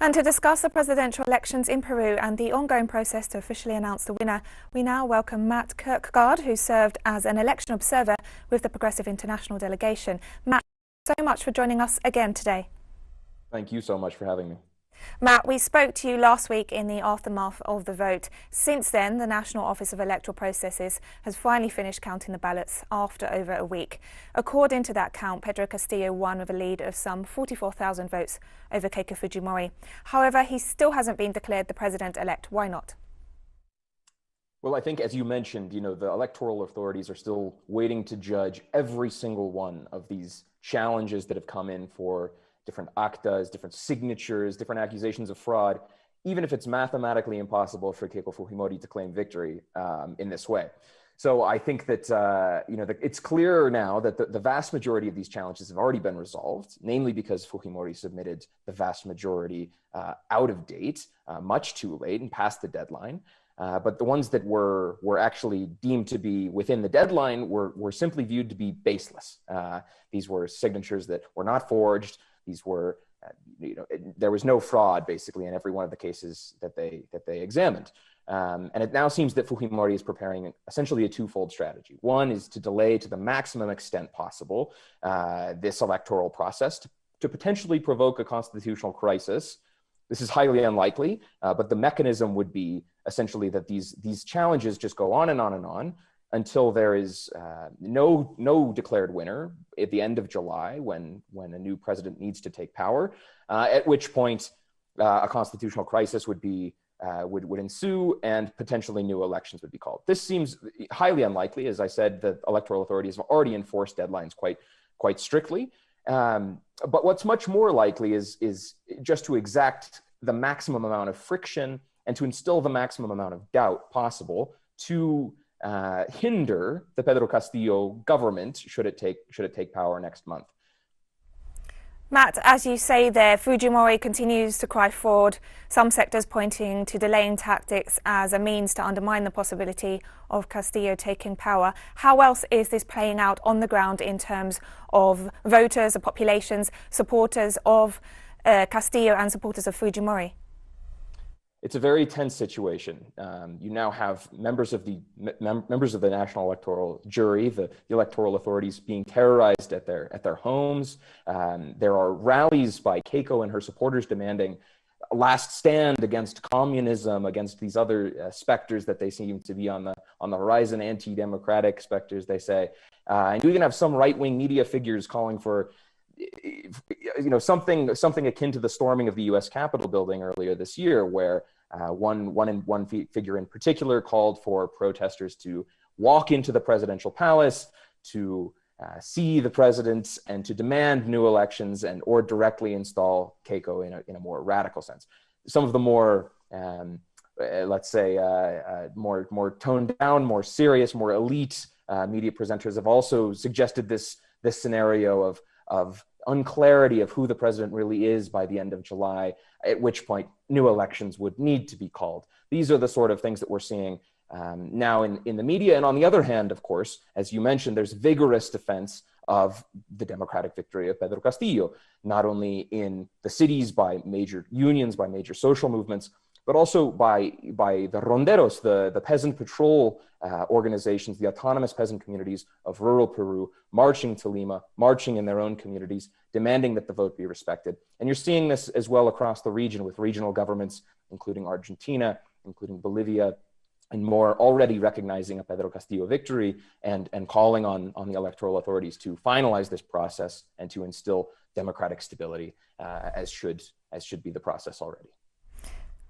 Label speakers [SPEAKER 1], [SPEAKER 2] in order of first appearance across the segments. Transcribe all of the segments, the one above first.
[SPEAKER 1] And to discuss the presidential elections in Peru and the ongoing process to officially announce the winner, we now welcome Matt Kirkegaard, who served as an election observer with the Progressive International delegation. Matt, thanks so much for joining us again today.
[SPEAKER 2] Thank you so much for having me.
[SPEAKER 1] Matt, we spoke to you last week in the aftermath of the vote. Since then, the National Office of Electoral Processes has finally finished counting the ballots after over a week. According to that count, Pedro Castillo won with a lead of some 44,000 votes over Keiko Fujimori. However, he still hasn't been declared the president-elect. Why not?
[SPEAKER 2] Well, I think, as you mentioned, the electoral authorities are still waiting to judge every single one of these challenges that have come in for different actas, different signatures, different accusations of fraud, even if it's mathematically impossible for Keiko Fujimori to claim victory in this way. So I think that it's clear now that the vast majority of these challenges have already been resolved, namely because Fujimori submitted the vast majority out of date, much too late and past the deadline. But the ones that were actually deemed to be within the deadline were simply viewed to be baseless. These were signatures that were not forged. These were, there was no fraud basically in every one of the cases that they examined. And it now seems that Fujimori is preparing essentially a twofold strategy. One is to delay to the maximum extent possible this electoral process to potentially provoke a constitutional crisis. This is highly unlikely, but the mechanism would be essentially that these challenges just go on and on and on until there is no declared winner at the end of July, when a new president needs to take power, at which point a constitutional crisis would ensue and potentially new elections would be called. This seems highly unlikely. As I said, the electoral authorities have already enforced deadlines quite strictly. But what's much more likely is just to exact the maximum amount of friction and to instill the maximum amount of doubt possible to hinder the Pedro Castillo government should it take power next month.
[SPEAKER 1] Matt, as you say there, Fujimori continues to cry fraud, some sectors pointing to delaying tactics as a means to undermine the possibility of Castillo taking power. How else is this playing out on the ground in terms of voters, the populations, supporters of Castillo and supporters of Fujimori?
[SPEAKER 2] It's a very tense situation. You now have members of the national electoral jury, the electoral authorities, being terrorized at their homes. There are rallies by Keiko and her supporters demanding a last stand against communism, against these other specters that they seem to be on the horizon, anti-democratic specters, they say. And you even have some right-wing media figures calling for something akin to the storming of the U.S. Capitol building earlier this year, where one figure in particular called for protesters to walk into the presidential palace, to see the president, and to demand new elections or directly install Keiko in a more radical sense. Some of the more, let's say, more toned down, more serious, more elite media presenters have also suggested this scenario of unclarity of who the president really is by the end of July, at which point new elections would need to be called. These are the sort of things that we're seeing now in the media. And on the other hand, of course, as you mentioned, there's vigorous defense of the democratic victory of Pedro Castillo, not only in the cities by major unions, by major social movements, but also by the ronderos, the peasant patrol organizations, the autonomous peasant communities of rural Peru, marching to Lima, marching in their own communities, demanding that the vote be respected. And you're seeing this as well across the region with regional governments, including Argentina, including Bolivia, and more, already recognizing a Pedro Castillo victory and calling on the electoral authorities to finalize this process and to instill democratic stability, as should be the process already.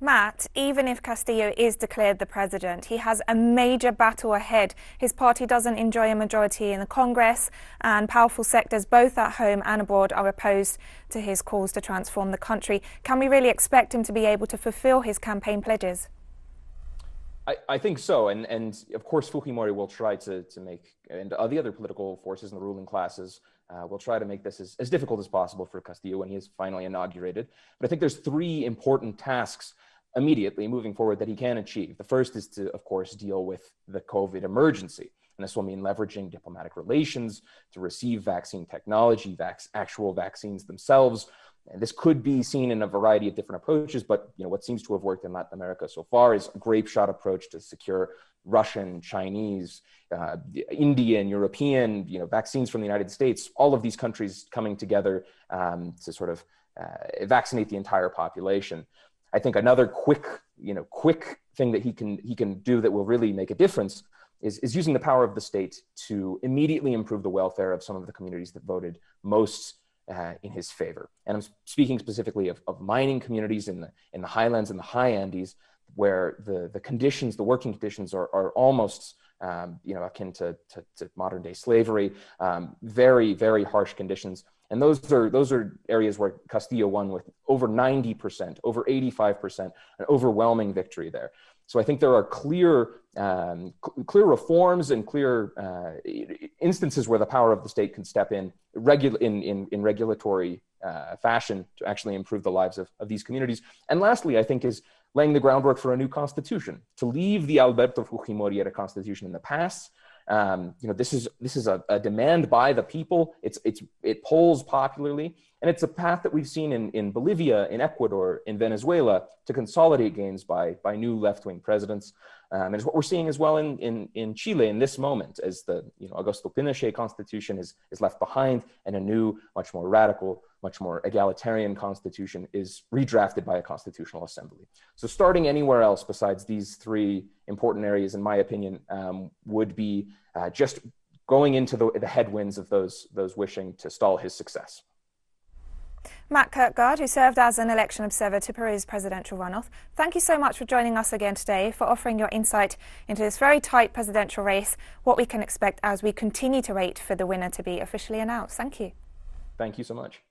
[SPEAKER 1] Matt, even if Castillo is declared the president, he has a major battle ahead. His party doesn't enjoy a majority in the Congress, and powerful sectors both at home and abroad are opposed to his calls to transform the country. Can we really expect him to be able to fulfill his campaign pledges?
[SPEAKER 2] I think so, and of course Fujimori will try to make, and the other political forces and the ruling classes will try to make this as difficult as possible for Castillo when he is finally inaugurated. But I think there's three important tasks immediately moving forward that he can achieve. The first is to, of course, deal with the COVID emergency. And this will mean leveraging diplomatic relations to receive vaccine technology, actual vaccines themselves, And this could be seen in a variety of different approaches, but what seems to have worked in Latin America so far is a grape shot approach to secure Russian, Chinese, Indian, European, vaccines from the United States, all of these countries coming together to sort of vaccinate the entire population. I think another quick thing that he can do that will really make a difference is using the power of the state to immediately improve the welfare of some of the communities that voted most in his favor. And I'm speaking specifically of mining communities in the highlands and the high Andes, where the working conditions are almost akin to modern day slavery, very, very harsh conditions. And those are areas where Castillo won with over 90%, over 85%, an overwhelming victory there. So I think there are clear reforms and clear instances where the power of the state can step in regulatory fashion to actually improve the lives of these communities. And lastly, I think is laying the groundwork for a new constitution, to leave the Alberto Fujimori era constitution in the past. This is a demand by the people. It polls popularly, and it's a path that we've seen in Bolivia, in Ecuador, in Venezuela to consolidate gains by new left-wing presidents. And it's what we're seeing as well in Chile in this moment, as the Augusto Pinochet constitution is left behind, and a new, much more radical, much more egalitarian constitution is redrafted by a constitutional assembly. So starting anywhere else besides these three important areas, in my opinion, would be just going into the headwinds of those wishing to stall his success.
[SPEAKER 1] Matt Kirkegaard, who served as an election observer to Peru's presidential runoff, thank you so much for joining us again today, for offering your insight into this very tight presidential race, what we can expect as we continue to wait for the winner to be officially announced. Thank you.
[SPEAKER 2] Thank you so much.